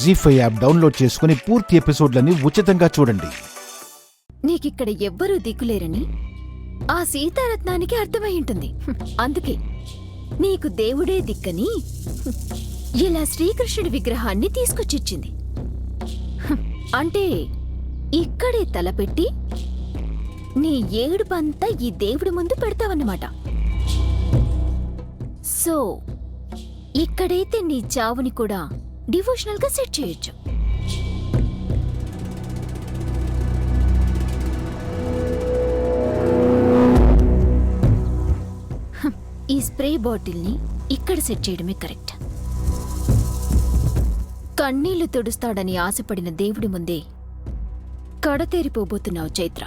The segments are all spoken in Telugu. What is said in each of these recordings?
జీ5 యాప్ డౌన్లోడ్ చేసుకుని పూర్తి ఎపిసోడ్లని ఉచితంగా చూడండి. నీకిక్కడ ఎవ్వరూ దిక్కులేరని ఆ సీతారత్నానికి అర్థమై ఉంటుంది. అందుకే నీకు దేవుడే దిక్కని ఇలా శ్రీకృష్ణుడి విగ్రహాన్ని తీసుకొచ్చిచ్చింది. అంటే ఇక్కడే తలపెట్టి నీ ఏడుపంతా ఈ దేవుడి ముందు పెడతావన్నమాట. సో ఇక్కడైతే నీ చావుని కూడా డివోషనల్ గా సెట్ చేయొచ్చు. ఈ స్ప్రే బాటిల్ని ఇక్కడ సెట్ చేయడమే కరెక్ట్. కన్నీళ్లు తుడుస్తాడని ఆశపడిన దేవుడి ముందే కడతేరిపోబోతున్నావు చైత్ర.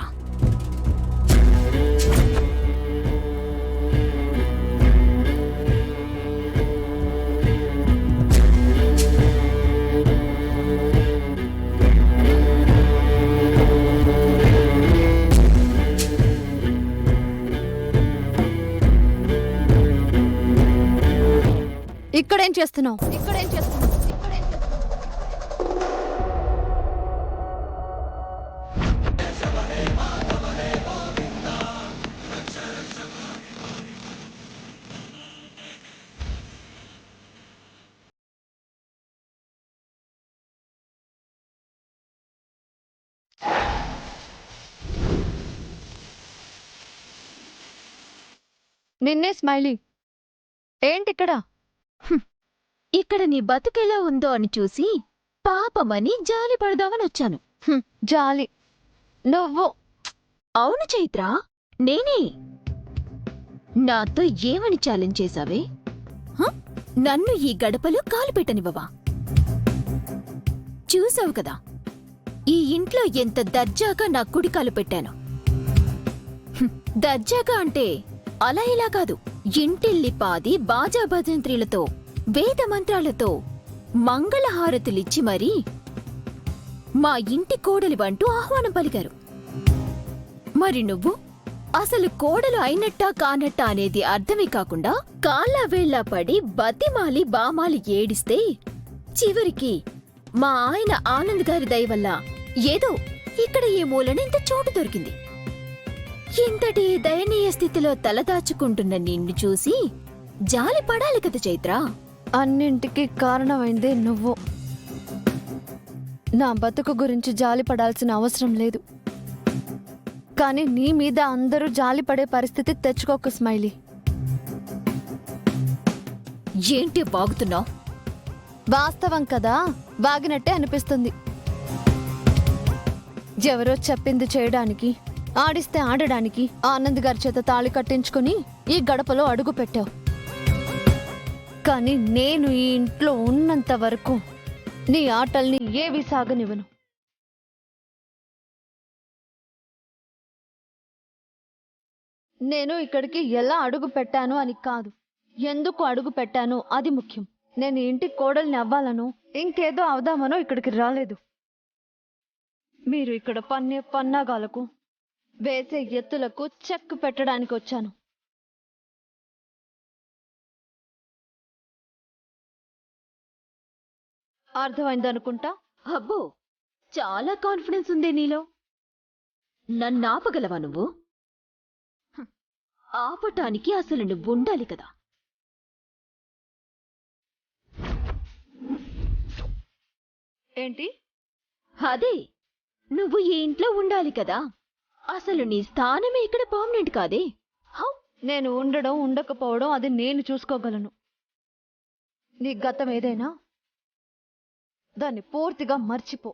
ఇక్కడేం చేస్తున్నావు? నిన్నే స్మైలీ, ఏంటిక్కడ? ఇక్కడ నీ బతుకెలా ఉందో అని చూసి పాపమని జాలి పడదామని వచ్చాను. జాలి నువ్వు? అవును చైత్ర, నేనే. నాతో ఏమని ఛాలెంజ్ చేశావే? నన్ను ఈ గడపలో కాలు పెట్టనివ్వవా? చూసావు కదా ఈ ఇంట్లో ఎంత దర్జాగా నా కుడి కాలు పెట్టాను. దర్జాగా అంటే అలా ఇలా కాదు, ఇంటిల్లిపాది బాజా భజంత్రీలతో వేద మంత్రాలతో మంగళహారతులిచ్చి మరీ మా ఇంటి కోడలివంటూ ఆహ్వానం పలికారు. మరి నువ్వు అసలు కోడలు అయినట్టా కానట్టా అనేది అర్థమే కాకుండా కాళ్ళ వేళ్లా పడి బతిమాలి బామాలి ఏడిస్తే చివరికి మా ఆయన ఆనంద్ గారి దయ వల్ల ఏదో ఇక్కడ ఈ మూలన ఇంత చోటు దొరికింది. ఇంతటి దయనీయ స్థితిలో తలదాచుకుంటున్న నిన్ను చూసి జాలి పడాలి కదా చైత్ర. అన్నింటికి కారణమైందే నువ్వు. నా బతుకు గురించి జాలి పడాల్సిన అవసరం లేదు, కానీ నీ మీద అందరూ జాలి పడే పరిస్థితి తెచ్చుకోకు స్మైలీ. ఏంటి వాగుతున్నావు? వాస్తవం కదా, వాగినట్టే అనిపిస్తుంది. ఎవరో చెప్పింది చేయడానికి, ఆడిస్తే ఆడడానికి ఆనంద్ గారి చేత తాళి కట్టించుకుని ఈ గడపలో అడుగు పెట్టావు. కానీ నేను ఈ ఇంట్లో ఉన్నంత వరకు నీ ఆటల్ని ఏవి సాగనివ్వను. నేను ఇక్కడికి ఎలా అడుగు పెట్టాను అని కాదు, ఎందుకు అడుగు పెట్టాను అది ముఖ్యం. నేను ఇంటి కోడల్ని అవ్వాలను, ఇంకేదో అవుదామనో ఇక్కడికి రాలేదు. మీరు ఇక్కడ పన్నే పన్నాగాలకు, వేసే ఎత్తులకు చెక్ పెట్టడానికి వచ్చాను. అర్థమైందనుకుంటా. అబ్బో, చాలా కాన్ఫిడెన్స్ ఉందే నీలో. నన్నాపగలవా నువ్వు? ఆపటానికి అసలు నువ్వుండాలి కదా. ఏంటి? అదే, నువ్వు ఈ ఇంట్లో ఉండాలి కదా. అసలు నీ స్థానమే ఇక్కడ పర్మనెంట్ కాదే. హౌ? నేను ఉండడం ఉండకపోవడం అది నేను చూసుకోగలను. నీ గతం ఏదైనా దాన్ని పూర్తిగా మర్చిపో.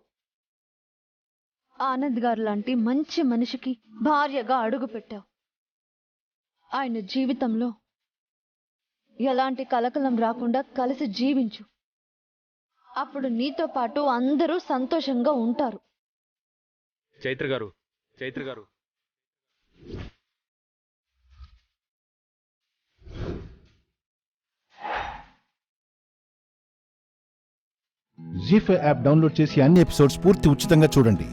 ఆనంద్ గారు లాంటి మంచి మనిషికి భార్యగా అడుగు పెట్టావు. ఆయన జీవితంలో ఎలాంటి కలకలం రాకుండా కలిసి జీవించు. అప్పుడు నీతో పాటు అందరూ సంతోషంగా ఉంటారు. చైత్ర గారు, జీ5 యాప్ డౌన్లోడ్ చేసి అన్ని ఎపిసోడ్స్ పూర్తి ఉచితంగా చూడండి.